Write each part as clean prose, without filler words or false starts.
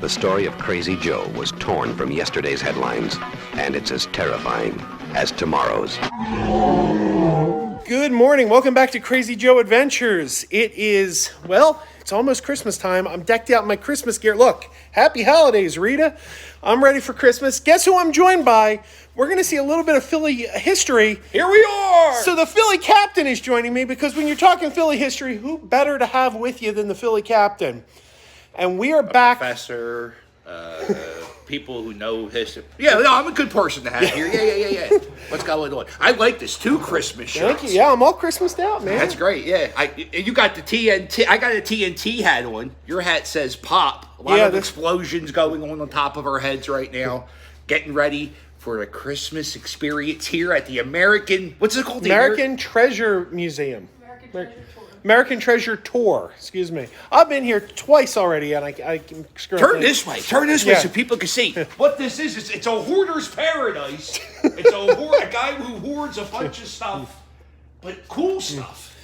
The story of Crazy Joe was torn from yesterday's headlines, and it's as terrifying as tomorrow's. Good morning. Welcome back to Crazy Joe Adventures. It is, well, it's almost Christmas time. I'm decked out in my Christmas gear. Look, happy holidays, Rita. I'm ready for Christmas. Guess who I'm joined by? We're going to see a little bit of Philly history. Here we are! So the Philly captain is joining me because when you're talking Philly history, who better to have with you than the Philly captain? And we are back. Professor, people who know history. Yeah, no, I'm a good person to have here. Yeah. What's going on? I like this too, Christmas shirts. Thank you. Yeah, I'm all Christmased out, man. That's great, yeah. You got the TNT. I got a TNT hat on. Your hat says pop. A lot of explosions going on top of our heads right now. Getting ready for the Christmas experience here at the American, what's it called? American Treasure Museum. American Treasure Tour, excuse me. I've been here twice already, and I can turn this way so people can see what this is. It's a hoarder's paradise. It's a guy who hoards a bunch of stuff, but cool stuff.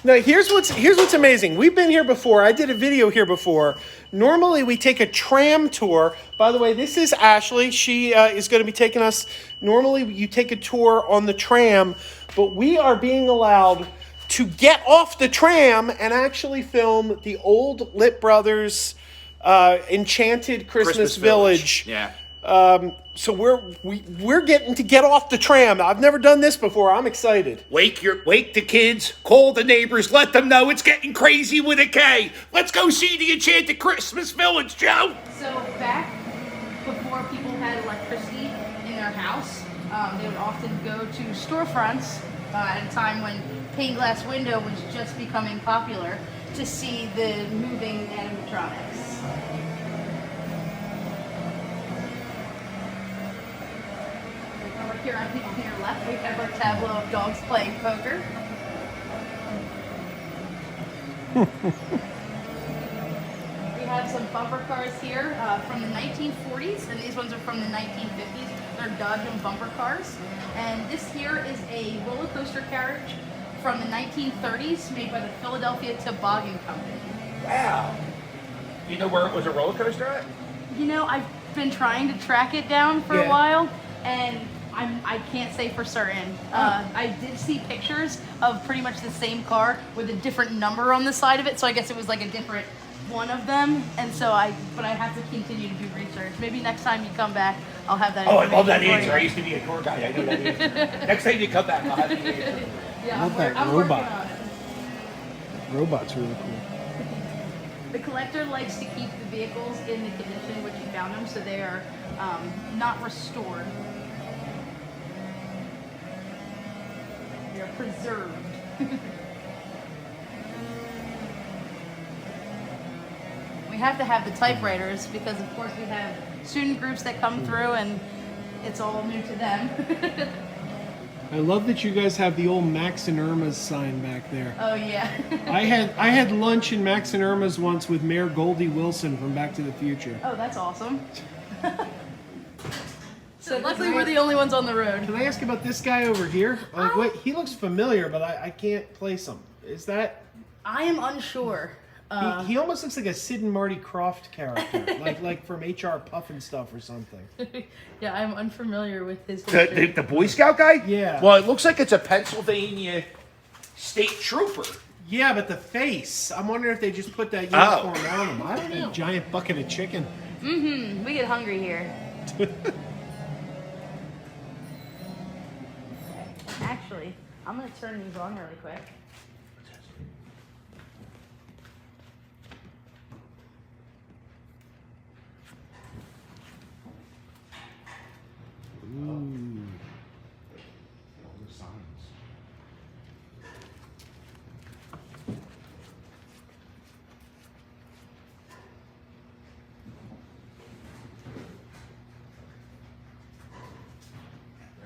Now, here's what's amazing. We've been here before. I did a video here before. Normally, we take a tram tour. By the way, this is Ashley. She is going to be taking us. Normally, you take a tour on the tram, but we are being allowed to get off the tram and actually film the old Lit Brothers Enchanted Christmas Village. Yeah. So we're getting to get off the tram. I've never done this before. I'm excited. Wake the kids, call the neighbors, let them know it's getting crazy with a K. Let's go see the Enchanted Christmas Village, Joe. So back before people had electricity in their house, they would often go to storefronts at a time when pane glass window was just becoming popular to see the moving animatronics. Over here on your left, we have our tableau of dogs playing poker. We have some bumper cars here from the 1940s, and these ones are from the 1950s. They're Dodge and bumper cars. And this here is a roller coaster carriage from the 1930s made by the Philadelphia Toboggan Company. Wow. You know where it was a roller coaster at? You know, I've been trying to track it down for a while, and I can't say for certain. I did see pictures of pretty much the same car with a different number on the side of it, so I guess it was like a different one of them, and so but I have to continue to do research. Maybe next time you come back, I'll have that. Oh, I love that answer. I used to be a tour guide. I know that answer. Next time you come back, I'll have the answer. Yeah, I'm robot. Robot's really cool. The collector likes to keep the vehicles in the condition in which he found them, so they are not restored. They are preserved. We have to have the typewriters because, of course, we have student groups that come through, and it's all new to them. I love that you guys have the old Max and Irma's sign back there. Oh yeah. I had lunch in Max and Irma's once with Mayor Goldie Wilson from Back to the Future. Oh, that's awesome. So luckily we're the only ones on the road. Can I ask about this guy over here? Like, wait, he looks familiar, but I can't place him. Is that? I am unsure. He almost looks like a Sid and Marty Krofft character, like from HR Puffin stuff or something. Yeah, I'm unfamiliar with his The Boy Scout guy? Yeah. Well, it looks like it's a Pennsylvania state trooper. Yeah, but the face. I'm wondering if they just put that uniform on him. I don't know. Giant bucket of chicken. Mm-hmm. We get hungry here. Actually, I'm going to turn these on really quick.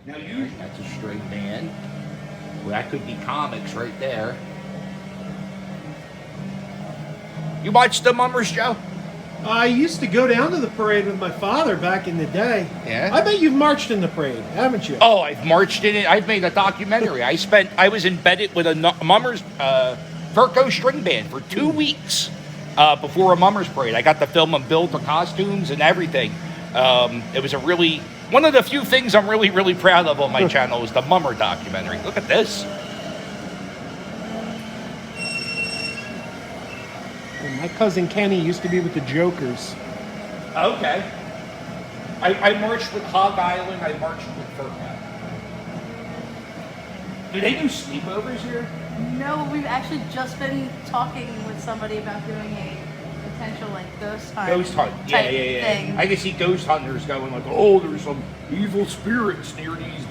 Now that's a string band. Well, that could be comics right there. You watch the Mummers, Joe? I used to go down to the parade with my father back in the day. Yeah? I bet you've marched in the parade, haven't you? Oh, I've marched in it. I've made a documentary. I was embedded with a Mummers Verco string band for 2 weeks. before a Mummers Parade. I got to film and build the costumes and everything. It was one of the few things I'm really, really proud of on my channel is the Mummer documentary. Look at this. My cousin Kenny used to be with the Jokers. Okay. I marched with Hog Island. I marched with Furcat. Do they do sleepovers here? No, we've actually just been talking with somebody about doing a potential like ghost hunt. Ghost hunt. Type Yeah. thing. I can see ghost hunters going like, oh, there's some evil spirits near these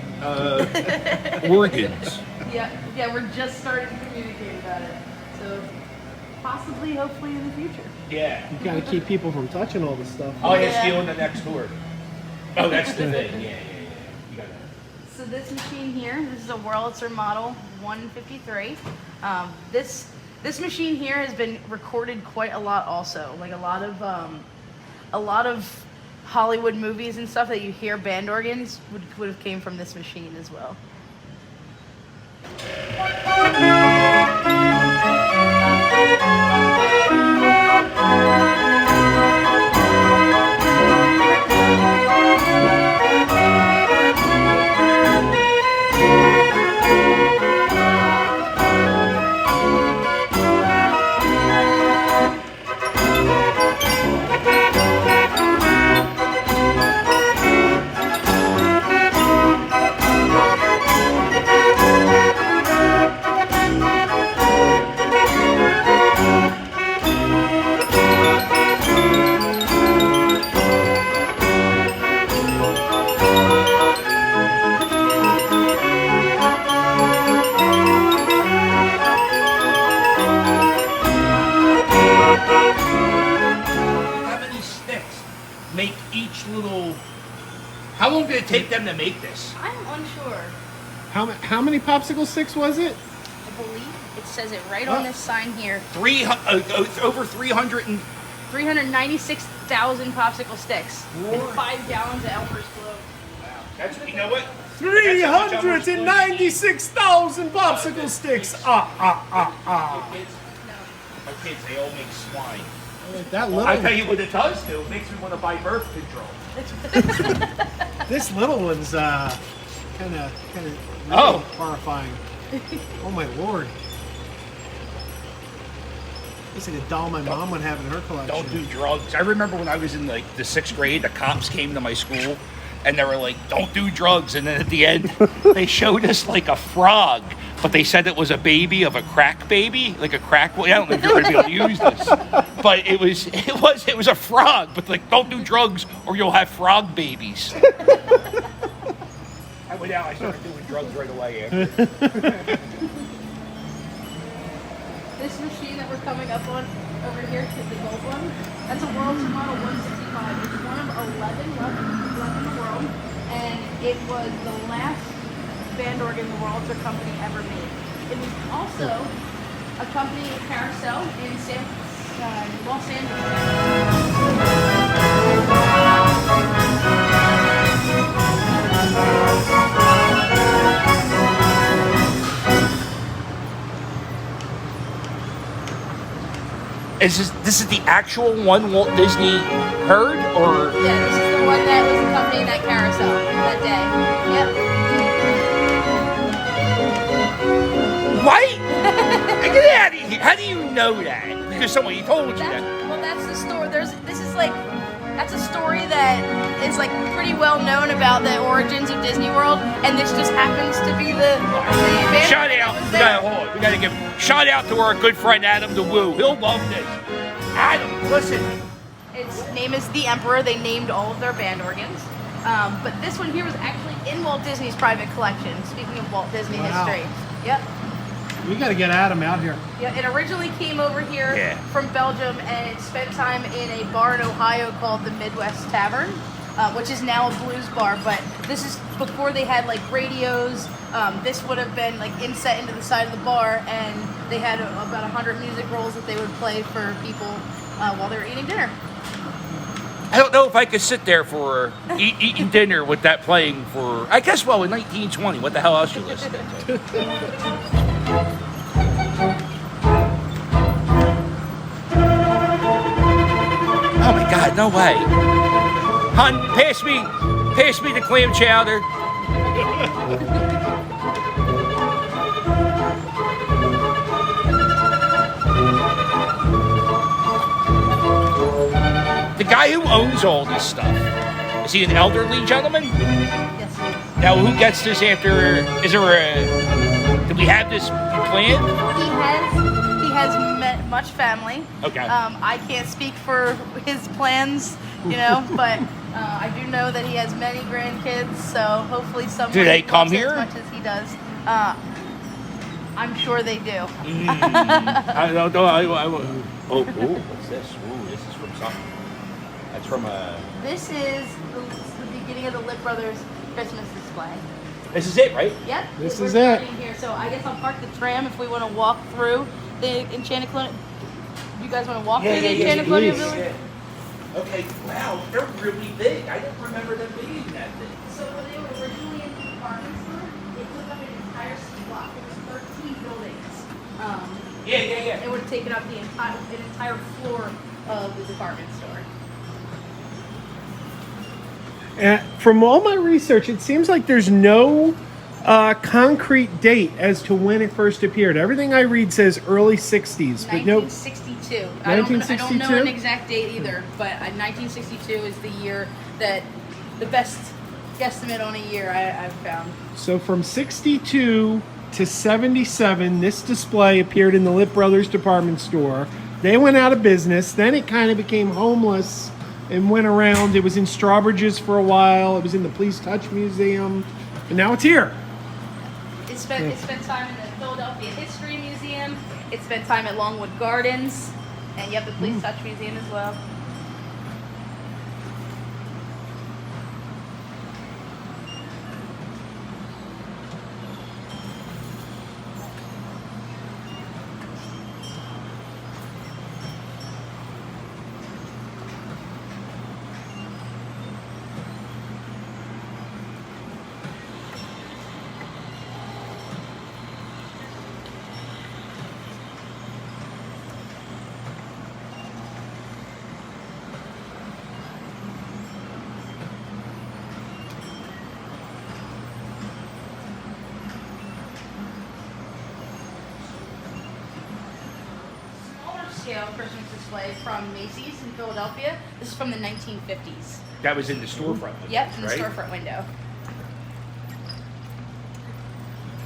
organs. Yeah, we're just starting to communicate about it. So possibly, hopefully in the future. Yeah. You gotta keep people from touching all this stuff. Oh, yeah, Yeah. stealing the next door. Oh, that's the thing. Yeah. You gotta... So this machine here, this is a Wurlitzer model 153. This machine here has been recorded quite a lot also. Like a lot of Hollywood movies and stuff that you hear band organs would have came from this machine as well. How long did it take them to make this? I'm unsure. How many popsicle sticks was it? I believe it says it right on this sign here. Over 300 and... 396,000 popsicle sticks and 5 gallons of Elmer's Glow. Wow. That's, you know what? 396,000 popsicle sticks. My kids, they all make swine. That little. I tell you what it does do. It makes me want to buy birth control. This little one's kind of horrifying. Oh my lord! It's like a doll my mom would have in her collection. Don't do drugs. I remember when I was in like the 6th grade, the cops came to my school and they were like, "Don't do drugs." And then at the end, they showed us like a frog, but they said it was a baby of a crack baby, like a crack. I don't know if you're going to be able to use this, but it was a frog. But like, don't do drugs or you'll have frog babies. I went out. I started doing drugs right away after. This machine that we're coming up on over here, the gold one, that's a Wurlitzer model 165. It's one of 11 left in the world, and it was the last band organ the Wurlitzer company ever made. It was also a company carousel in Los This is the actual one Walt Disney heard, or? Yeah, this is the one that was accompanying that carousel that day. Yep. What? Get out of here. How do you know that? Because somebody told you that. Well, that's the story. That's a story that is like pretty well known about the origins of Disney World, and this just happens to be the shout out. We gotta give shout out to our good friend Adam the Woo. He'll love this. Adam, listen. Its name is The Emperor. They named all of their band organs. But this one here was actually in Walt Disney's private collection. Speaking of Walt Disney history. Yep. We got to get Adam out here. Yeah, it originally came over here from Belgium, and it spent time in a bar in Ohio called the Midwest Tavern, which is now a blues bar. But this is before they had like radios. This would have been like inset into the side of the bar, and they had about 100 music rolls that they would play for people while they were eating dinner. I don't know if I could sit there for eating dinner with that playing for. I guess in 1920. What the hell else you listening to? God, no way. Hun, pass me the clam chowder. The guy who owns all this stuff, is he an elderly gentleman? Yes, he is. Now, who gets this after? Is there do we have this planned? He has met much family. Okay. I can't speak for his plans, but I do know that he has many grandkids. So hopefully someone Do they come loves here? as much as he does. I'm sure they do. I don't know. Oh, what's this? Ooh, this is from something. That's from a. This is the beginning of the Lip Brothers Christmas display. This is it, right? Yep. This we're is it. starting Here. So I guess I'll park the tram if we want to walk through the Enchanted Colonial. You guys want to walk through the Enchanted Colonial Village? Yeah. Okay, wow, they're really big. I don't remember them being that big. So when they were originally in the department store, it took up an entire city block. It was 13 buildings. Yeah. It would have taken up an entire floor of the department store. From all my research, it seems like there's no concrete date as to when it first appeared. Everything I read says early 60s, but no. 1962. 1962? I don't know an exact date either, but 1962 is the year that the best guesstimate on a year I've found. So from 62 to 77, this display appeared in the Lip Brothers department store. They went out of business. Then it kind of became homeless and went around. It was in Strawbridge's for a while. It was in the Please Touch Museum. And now it's here. It spent time in the Philadelphia History Museum. It spent time at Longwood Gardens. And you have the Please Touch Museum as well. Scale Christmas display from Macy's in Philadelphia. This is from the 1950s. That was in the storefront. Yep, in the right? storefront window.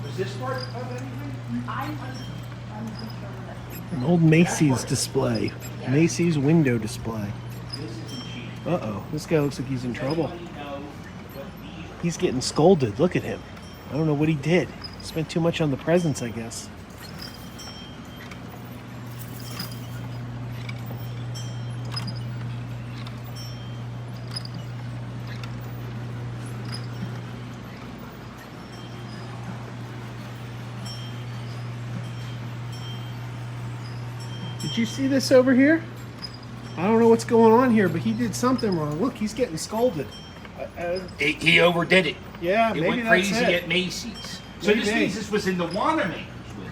Was this part of anything? I'm unsure of that. An old Macy's display. Macy's window display. This isn't cheap. Uh-oh. This guy looks like he's in trouble. He's getting scolded. Look at him. I don't know what he did. Spent too much on the presents, I guess. Did you see this over here? I don't know what's going on here, but he did something wrong. Look, he's getting scolded. He overdid it. Yeah, He maybe went that's crazy it. at Macy's. So Maybe. this means this was in the Wanamaker's with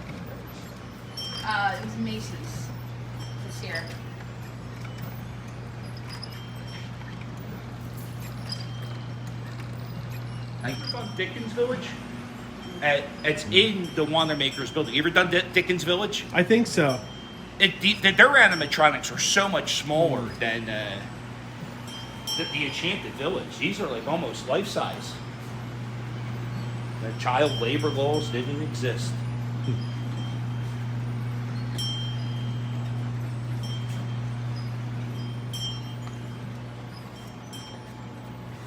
It was Macy's. This here. Have you ever done Dickens Village? It's in the Wanamaker's building. You ever done Dickens Village? I think so. Their animatronics are so much smaller than the Enchanted Village. These are like almost life size. The child labor laws didn't exist.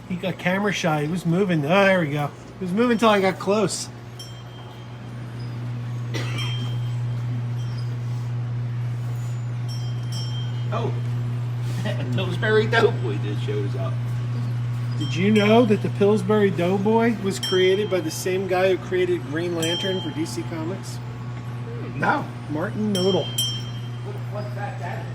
He got camera shy. He was moving. Oh, there we go. He was moving until I got close. Oh, Pillsbury Doughboy just shows up. Did you know that the Pillsbury Doughboy was created by the same guy who created Green Lantern for DC Comics? No. Martin Nodal. What fact that is?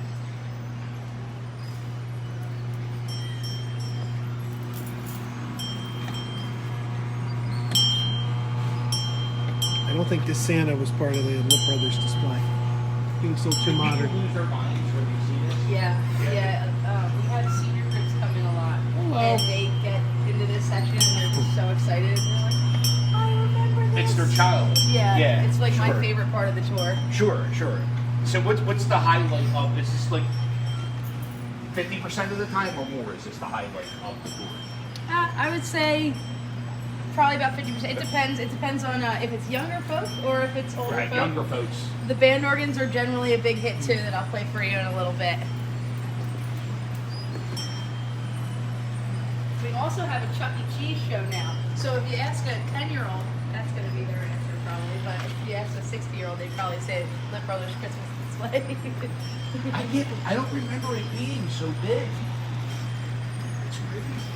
I don't think this Santa was part of the Lip Brothers display. Being so too modern. People lose their minds when they see this. Yeah. We had seen and they get into this section and they're just so excited. And they're like, I remember this. It's their childhood. Yeah, it's like my favorite part of the tour. Sure. So what's the highlight of this? Is this like 50% of the time or more? Is this the highlight of the tour? I would say probably about 50%. It depends. It depends on if it's younger folk or if it's older folk. Younger folks. The band organs are generally a big hit too that I'll play for you in a little bit. We also have a Chuck E. Cheese show now. So if you ask a 10-year-old, that's going to be their answer probably. But if you ask a 60-year-old, they'd probably say Lip Brothers Christmas Display. I don't remember it being so big. It's crazy.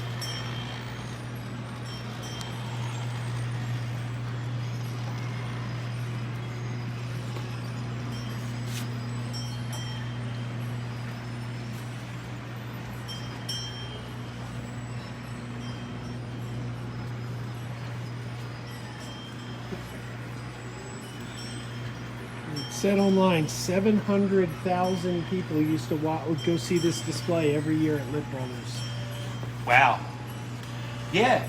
Said online, 700,000 people used to would go see this display every year at Lip Brothers. Wow. Yeah.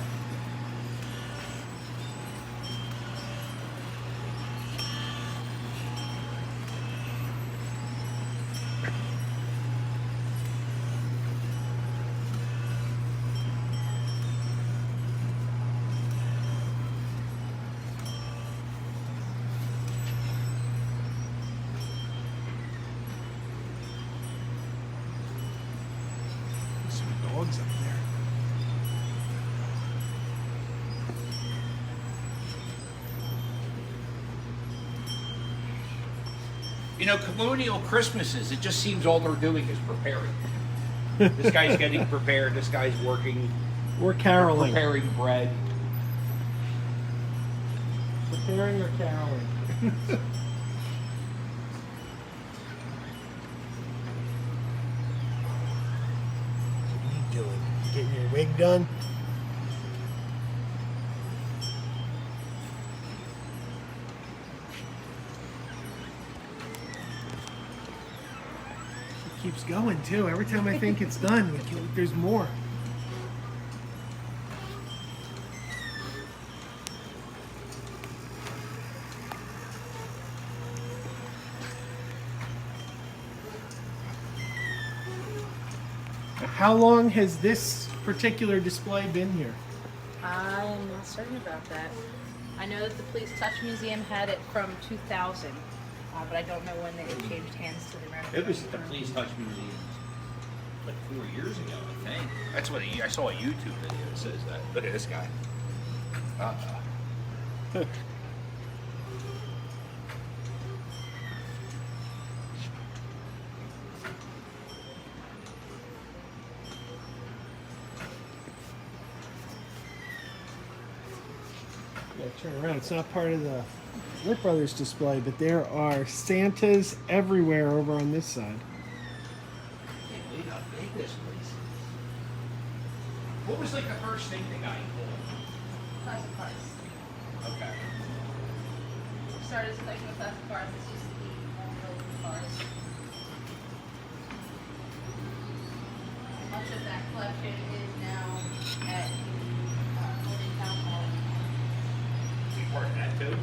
Dogs up there. You know, Colonial Christmases, it just seems all they're doing is preparing. This guy's getting prepared, this guy's working. Or caroling. Preparing bread. Preparing or caroling. Getting your wig done? It keeps going too. Every time I think it's done, there's more. How long has this particular display been here? I'm not certain about that. I know that the Please Touch Museum had it from 2000, but I don't know when they changed hands to the renovations. It was at the Please Touch Museum like 4 years ago, I think. That's what I saw a YouTube video that says that. Look at this guy. Turn around. It's not part of the Lip Brothers display, but there are Santas everywhere over on this side. I can't believe how big this place is. What was like the first thing the guy pulled? Classic cars. Okay. We started collecting with classic cars. This used to be all building cars. Much of that collection is now at the Longwood Town Hall. Part of that too.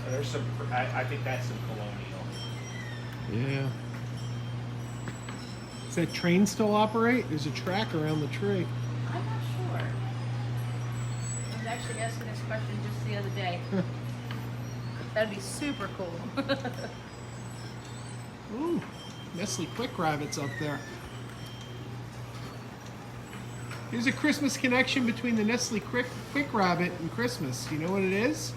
There's some. I think that's some Colonial. Yeah. Does that train still operate? There's a track around the tree. I'm not sure. I was actually asking this question just the other day. That'd be super cool. Ooh, Nestle Quick Rabbits up there. There's a Christmas connection between the Nestle Quick Rabbit and Christmas. Do you know what it is?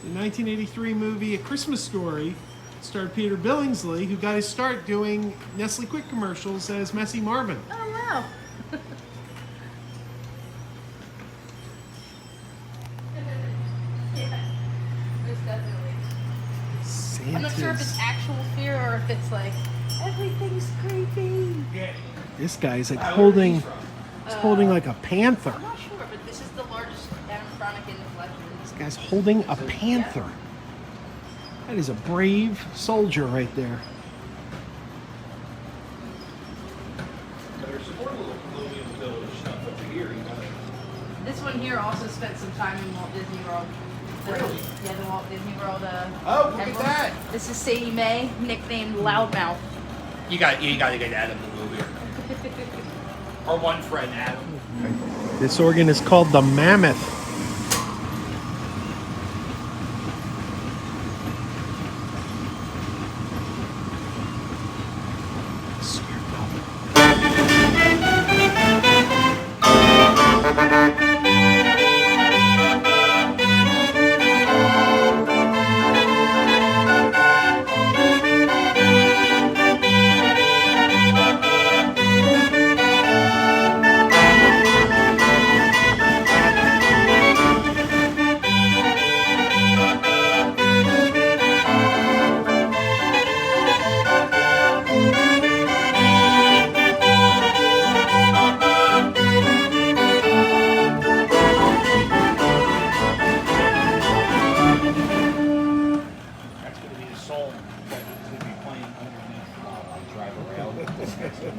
The 1983 movie A Christmas Story starred Peter Billingsley, who got his start doing Nestle Quick commercials as Messy Marvin. Oh, wow. Yeah, most definitely. I'm not sure if it's actual fear or if it's like, everything's creepy. Yeah. This guy's like holding, he's holding like a panther. I'm not sure, but this is the largest animatronic in the collection. This guy's holding a panther. That is a brave soldier right there. This one here also spent some time in Walt Disney World. Really? Yeah, the Walt Disney World. Oh, look at that. This is Sadie Mae, nicknamed Loudmouth. You got to get Adam to move here. Our one friend, Adam. This organ is called the Mammoth.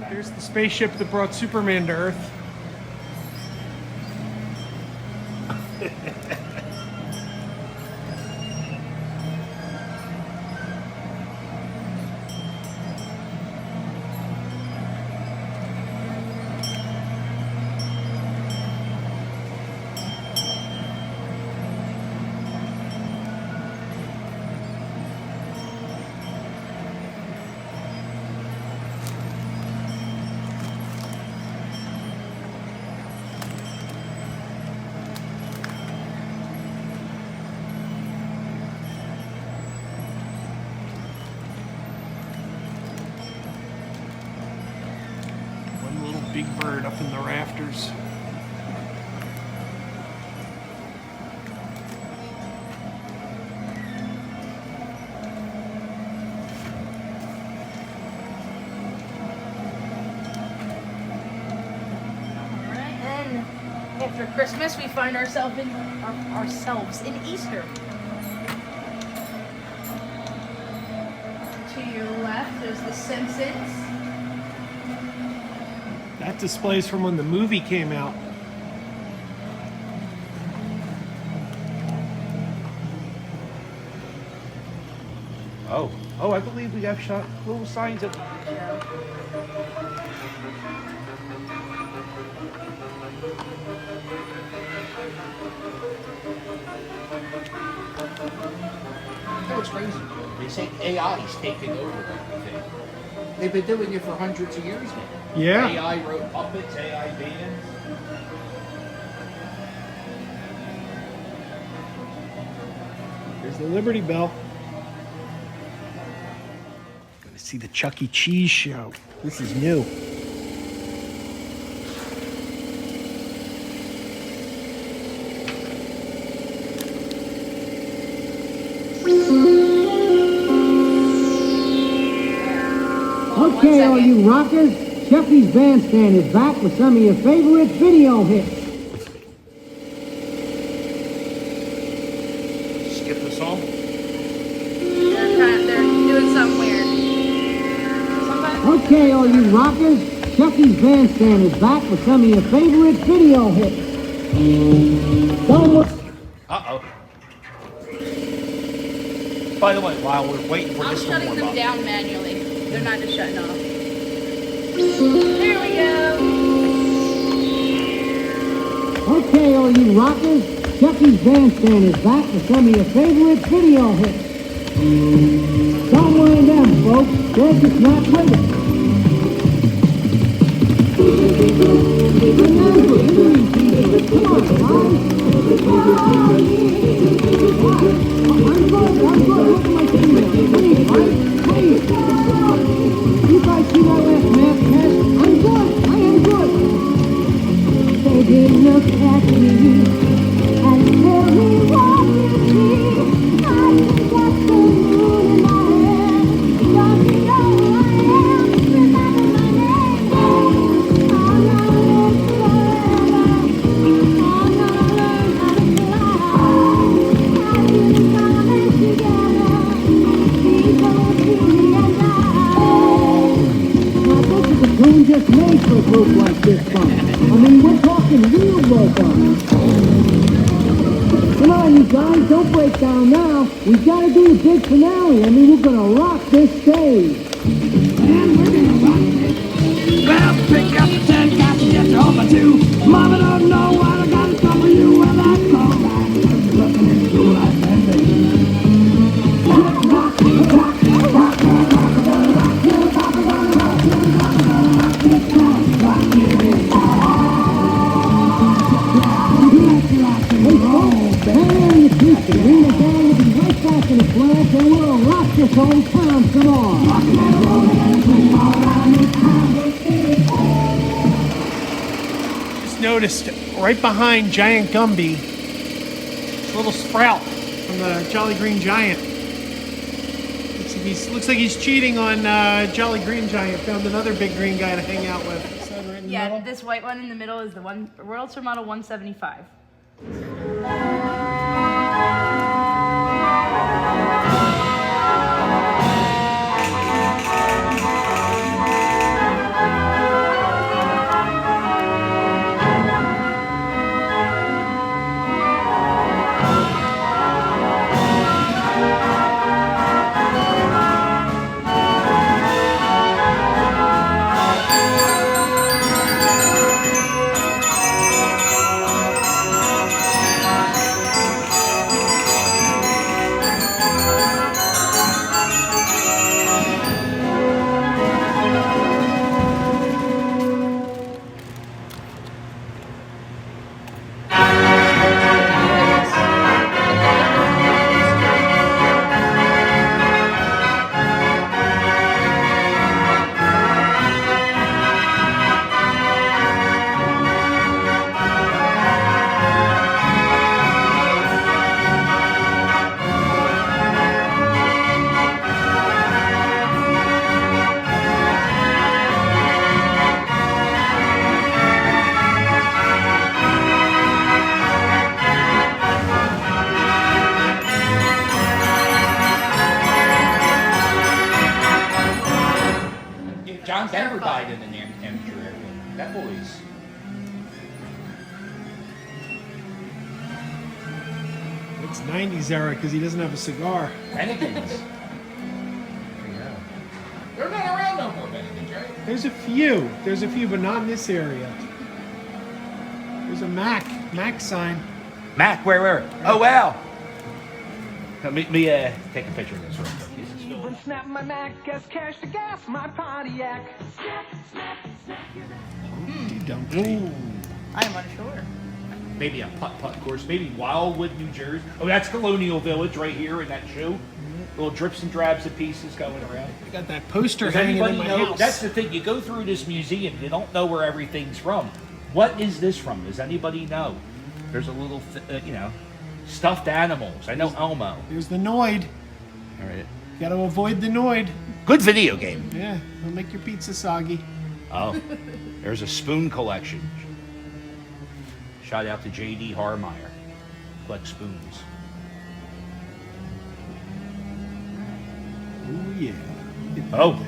Here's the spaceship that brought Superman to Earth. Big bird up in the rafters. Alright, and after Christmas we find ourselves in Easter. To your left there's The Simpsons. That display's from when the movie came out. Oh, I believe we have shot little signs of. It's crazy. They say AI is taking over everything. They've been doing it for hundreds of years now. Yeah. AI wrote puppets, AI bands. There's the Liberty Bell. Gonna see the Chuck E. Cheese show. This is new. Okay, all you rockers, Chucky's Bandstand is back with some of your favorite video hits. Skip the song. They're doing something weird. Okay, all you rockers, Chucky's Bandstand is back with some of your favorite video hits. Uh-oh. By the way, while we're waiting for I'm this to warm shutting them up. down manually. They're not just shutting off. There we go. Okay, all you rockers, Chucky's Bandstand is back with some of your favorite video hits. Don't mind them, folks. They're just not with it. Come on, guys. I'm good. Look at my email. Please, right? Please. You guys see that last math test? I'm good. I am good. They did look at me and tell me what you see. I think that's the moon in my head. Don't you know who I am? Remember my name. I'm gonna live forever. I'm gonna learn how to fly. I didn't promise to get place for a group like this fun. I mean, we're talking real robust. Come on, you guys, don't break down now. We've got to do the big finale. I mean, we're going to rock this stage. And we're going to rock it. Well, pick up the 10, got to get your home by 2. Mama don't know what I got to cover you. Well, that's all right. Just looking at you like that, in the flash, and we'll rock this whole town some more. Just noticed right behind Giant Gumby, this little sprout from the Jolly Green Giant. Looks like he's cheating on Jolly Green Giant. Found another big green guy to hang out with. Is that right in the middle? This white one in the middle is the one World Tour Model 175. John Denver died in an amateur airplane. That boy's. It's 90s era because he doesn't have a cigar. Bennigan's. They're not around no more, Bennigan's, right? There's a few, but not in this area. There's a Mac sign. Mac, where? Oh, wow. Let me take a picture of this real quick. Snap my Mac, gas cash to gas my Pontiac. Dumpty. I am unsure. Maybe a putt-putt course. Maybe Wildwood, New Jersey. Oh, that's Colonial Village right here in that shoe. Little drips and drabs of pieces going around. I got that poster Does hanging anybody in my know? house. That's the thing. You go through this museum, you don't know where everything's from. What is this from? Does anybody know? There's a little, stuffed animals. I know Elmo. There's the Noid. All right. Got to avoid the Noid. Good video game. Yeah, it'll make your pizza soggy. Oh, there's a spoon collection. Shout out to J.D. Harmeyer. Collect spoons. Oh yeah. Oh,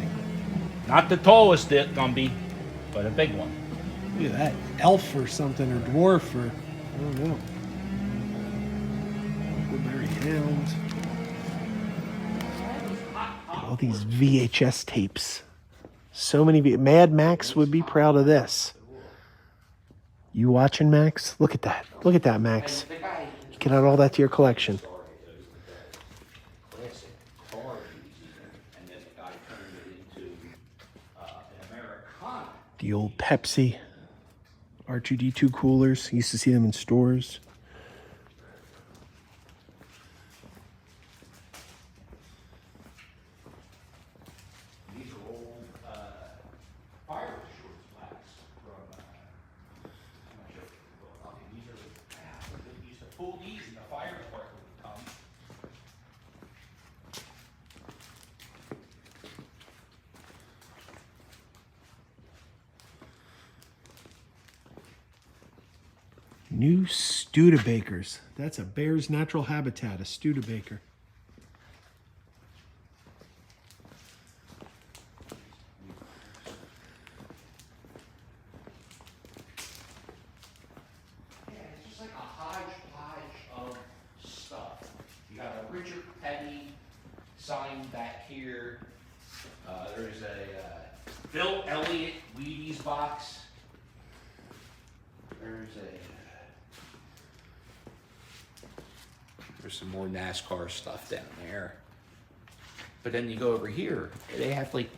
not the tallest Gumby, but a big one. Look at that. Elf or something, or dwarf, or I don't know. Blueberry Hound. All these VHS tapes. So many. Mad Max would be proud of this. You watching, Max? Look at that. Look at that, Max. You can add all that to your collection. The old Pepsi R2D2 coolers. Used to see them in stores. These are old fire shorts plaques from, I'm not sure if these are, they used to pull these in the fire department would come. New Studebakers. That's a bear's natural habitat, a Studebaker. Penny sign back here. There's a Bill Elliott Wheaties box. There's some more NASCAR stuff down there. But then you go over here, they have like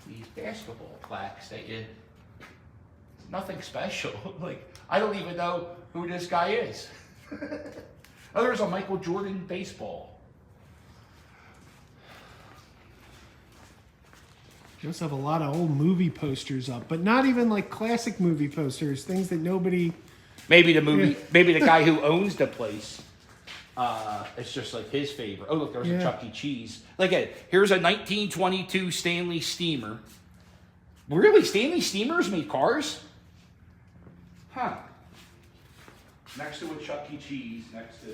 these basketball plaques that you, nothing special. Like, I don't even know who this guy is. Oh, there's a Michael Jordan baseball. You also have a lot of old movie posters up, but not even like classic movie posters, things that nobody... Maybe the movie, maybe the guy who owns the place, it's just like his favorite. Oh, look, there's a Chuck E. Cheese. Look at it. Here's a 1922 Stanley Steamer. Really? Stanley Steamers made cars? Huh. Next to a Chuck E. Cheese, next to...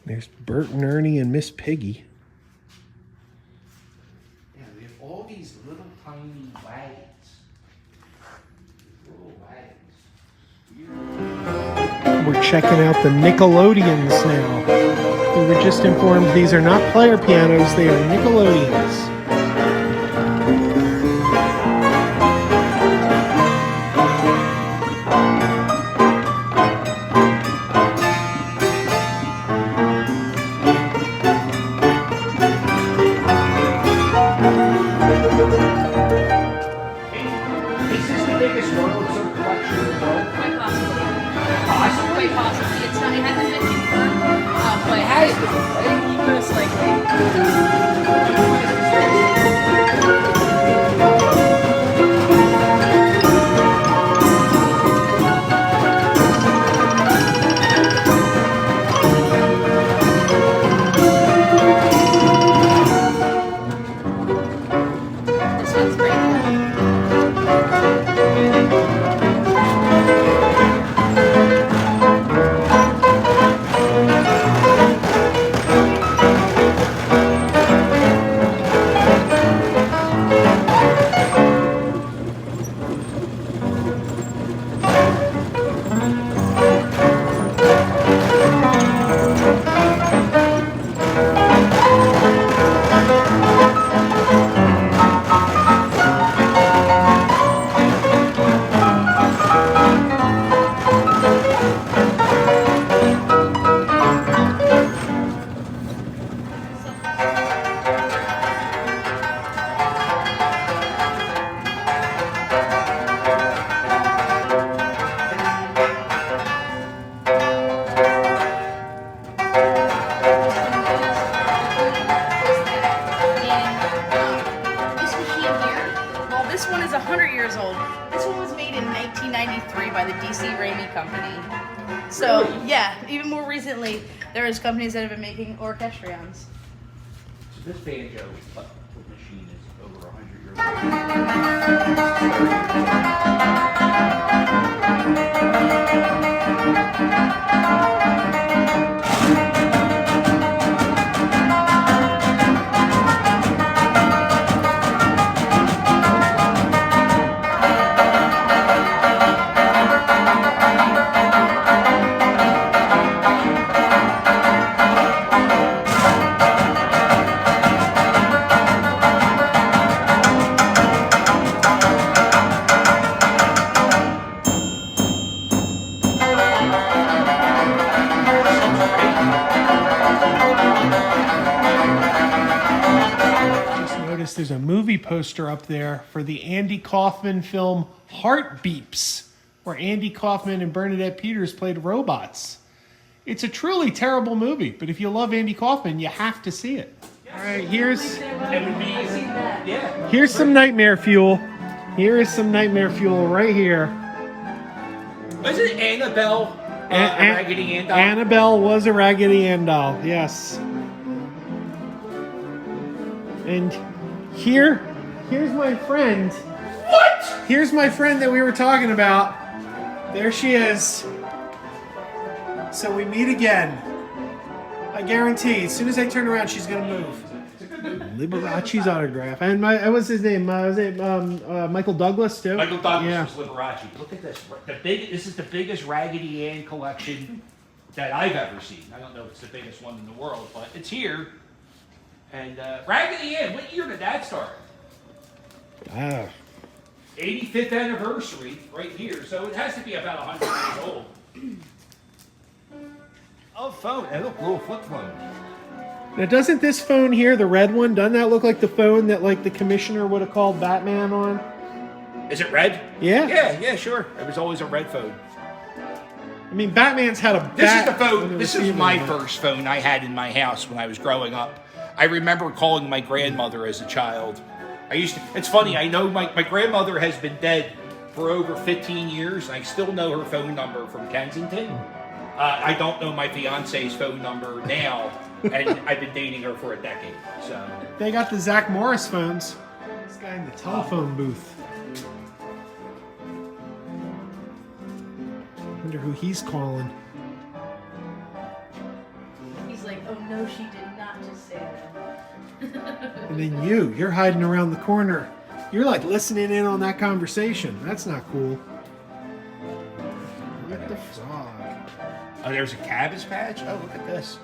There's Bert and Ernie and Miss Piggy. Yeah, we have all these little tiny wagons. Little wagons. We're checking out the Nickelodeons now. We were just informed these are not player pianos, they are Nickelodeons. Is this the biggest Royal collection in the world? Quite possibly. Quite possibly. It's not, it hasn't been confirmed, but it has been, most likely. This one's pretty cool. This machine here, well, this one is 100 years old. This one was made in 1993 by the DC Raimi Company. So, yeah, even more recently, there's companies that have been making orchestrions. So this banjo machine is over 100 years old. Just noticed there's a movie poster up there for the Andy Kaufman film Heart Beeps, where Andy Kaufman and Bernadette Peters played robots. It's a truly terrible movie, but if you love Andy Kaufman, you have to see it. All right, here's some nightmare fuel. Here is some nightmare fuel right here. Was it Annabelle? Raggedy Ann doll? Annabelle was a Raggedy Ann doll, yes. And here's my friend. What? Here's my friend that we were talking about. There she is. So we meet again. guarantee. As soon as I turn around, she's gonna move. Liberace's autograph, and what's his name? Was it Michael Douglas too? Michael Douglas was Liberace. Look at this. This is the biggest Raggedy Ann collection that I've ever seen. I don't know if it's the biggest one in the world, but it's here. And Raggedy Ann, what year did that start? 85th anniversary, right here. So it has to be about 100 years old. Oh, phone. Hey, look, little flip phone. Now, doesn't this phone here, the red one, doesn't that look like the phone that like the commissioner would have called Batman on? Is it red? Yeah. Yeah, sure. It was always a red phone. I mean, Batman's had a. This is the phone. This is my first phone I had in my house when I was growing up. I remember calling my grandmother as a child. It's funny, I know my grandmother has been dead for over 15 years. I still know her phone number from Kensington. I don't know my fiance's phone number now, and I've been dating her for a decade. So they got the Zach Morris phones. This guy in the telephone booth. Wonder who he's calling. He's like, oh no, she did not just say that. And then you're hiding around the corner. You're like listening in on that conversation. That's not cool. What the frog? Oh, there's a Cabbage Patch? Oh, look at this.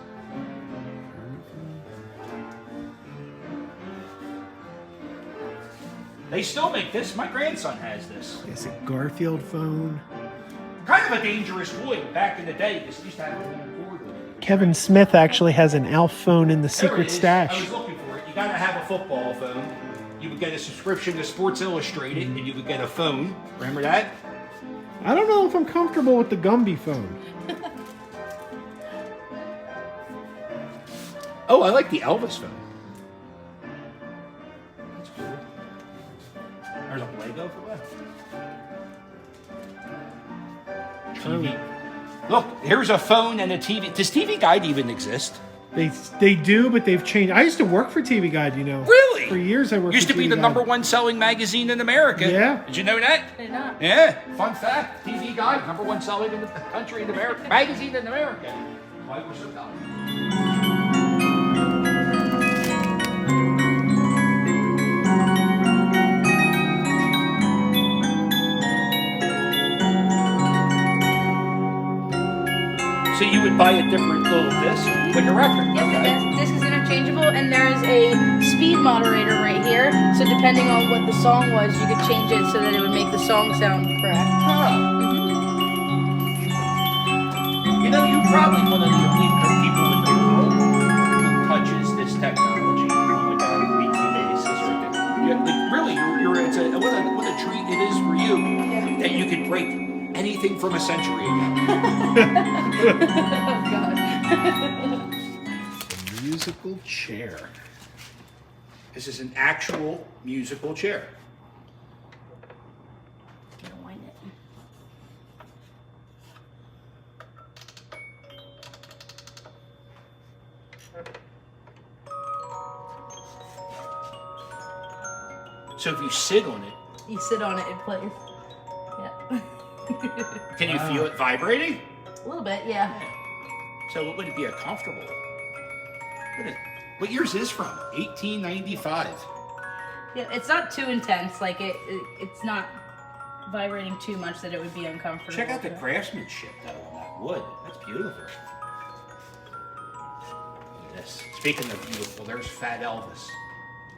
They still make this. My grandson has this. It's a Garfield phone. Kind of a dangerous toy back in the day. This used to have a little cord with it. Kevin Smith actually has an Alf phone in the There secret it is. stash. I was looking for it. You gotta have a football phone. You would get a subscription to Sports Illustrated, and you would get a phone. Remember that? I don't know if I'm comfortable with the Gumby phone. Oh, I like the Elvis phone. That's cool. There's a Lego for that. TV. Look, here's a phone and a TV. Does TV Guide even exist? They do, but they've changed. I used to work for TV Guide, you know. Really? For years I worked Used for to be TV the Guide. #1 selling magazine in America. Yeah. Did you know that? I did not. Yeah. Fun fact. TV Guide, #1 selling in the country in America. Magazine in America. Why we're so dumb. So you would buy a different little disc, like a record. Yep, the disc is interchangeable, and there is a speed moderator right here. So depending on what the song was, you could change it so that it would make the song sound correct. You know, you're probably one of the only people in the world who touches this technology on like a weekly basis. Really, what a treat it is for you that you can break anything from a century ago. Oh, God. Musical chair. This is an actual musical chair. Wind it. So if you sit on it, You sit on it, it plays. Yeah. can you feel it vibrating? A little bit, yeah. So would it be a comfortable? What year's this from? 1895. Yeah, it's not too intense. Like it's not vibrating too much that it would be uncomfortable. Check out the craftsmanship though on that wood. That's beautiful. Look at this. Speaking of beautiful, there's Fat Elvis.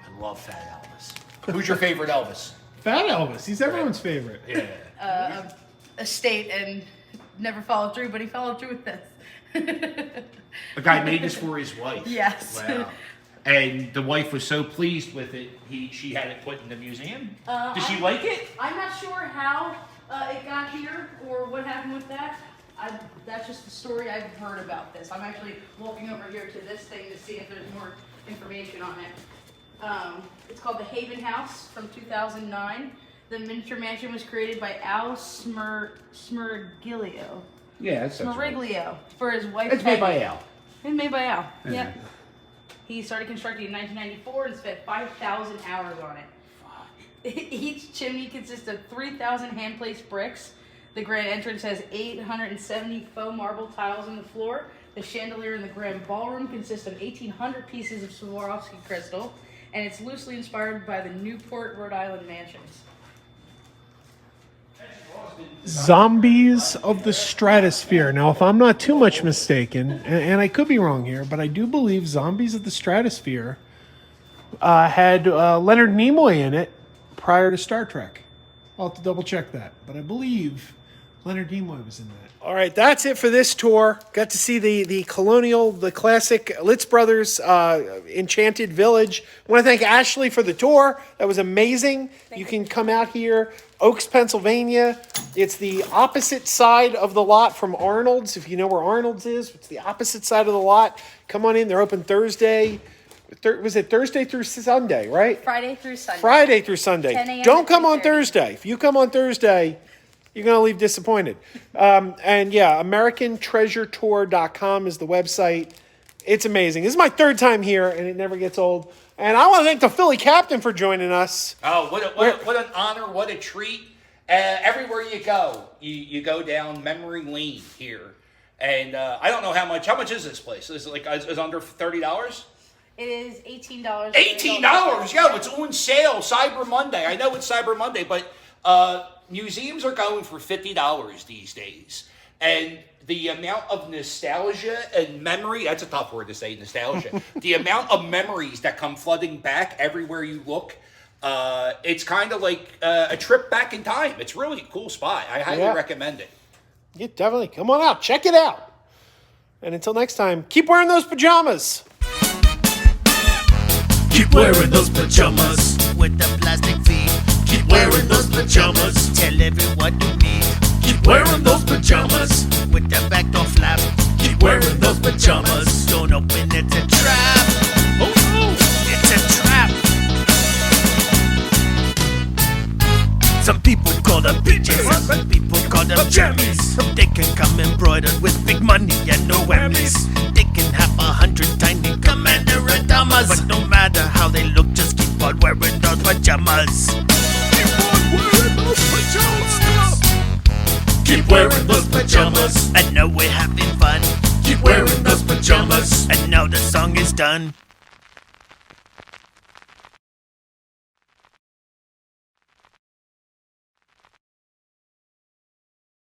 I love Fat Elvis. Who's your favorite Elvis? Fat Elvis. He's everyone's favorite. Yeah. Estate and never followed through, but he followed through with this. A guy made this for his wife. Yes. Wow. And the wife was so pleased with it, she had it put in the museum. Did she like it? I'm not sure how it got here or what happened with that. That's just the story I've heard about this. I'm actually walking over here to this thing to see if there's more information on it. It's called the Haven House from 2009. The miniature mansion was created by Al Smeriglio. Yeah, that's Smeriglio for his wife. It's made by Al. It's made by Al. Yep. He started constructing in 1994 and spent 5,000 hours on it. Fuck. Each chimney consists of 3,000 hand-placed bricks. The grand entrance has 870 faux marble tiles on the floor. The chandelier in the Grand Ballroom consists of 1,800 pieces of Swarovski crystal, and it's loosely inspired by the Newport, Rhode Island mansions. Zombies of the Stratosphere. Now, if I'm not too much mistaken, and I could be wrong here, but I do believe Zombies of the Stratosphere had Leonard Nimoy in it prior to Star Trek. I'll have to double check that, but I believe Leonard Nimoy was in that. All right, that's it for this tour. Got to see the Colonial, the classic Litz Brothers Enchanted Village. I want to thank Ashley for the tour. That was amazing. You can come out here, Oaks, Pennsylvania. It's the opposite side of the lot from Arnold's. If you know where Arnold's is, it's the opposite side of the lot. Come on in. They're open Thursday. Was it Thursday through Sunday, right? Friday through Sunday. Friday through Sunday. 10 a.m. Don't to come on 3:30. Thursday. If you come on Thursday, you're going to leave disappointed. And yeah, AmericanTreasureTour.com is the website. It's amazing. This is my third time here, and it never gets old. And I want to thank the Philly captain for joining us. Oh, what an honor, what a treat. Everywhere you go, you go down memory lane here. And I don't know how much is this place? Is it is under $30? It is $18. $18? Yo, it's on sale, Cyber Monday. I know it's Cyber Monday, but museums are going for $50 these days. And the amount of nostalgia and memory, that's a tough word to say, nostalgia. The amount of memories that come flooding back everywhere you look, it's kind of like a trip back in time. It's really a cool spot. I highly recommend it. Yeah, definitely. Come on out. Check it out. And until next time, keep wearing those pajamas. Keep wearing those pajamas with the plastic feet. Keep wearing those pajamas. Tell everyone to meet. Keep wearing those pajamas with the back door flap. Keep wearing those pajamas. Don't open, it's a trap. Oh no, it's a trap. Some people call them PJs, some people call them jammies. They can come embroidered with big money and no whammies. They can have 100 tiny commander Adamas, but no matter how they look, just keep on wearing those pajamas. Keep on wearing those pajamas. Keep wearing those pajamas. And now we're having fun. Keep wearing those pajamas. And now the song is done.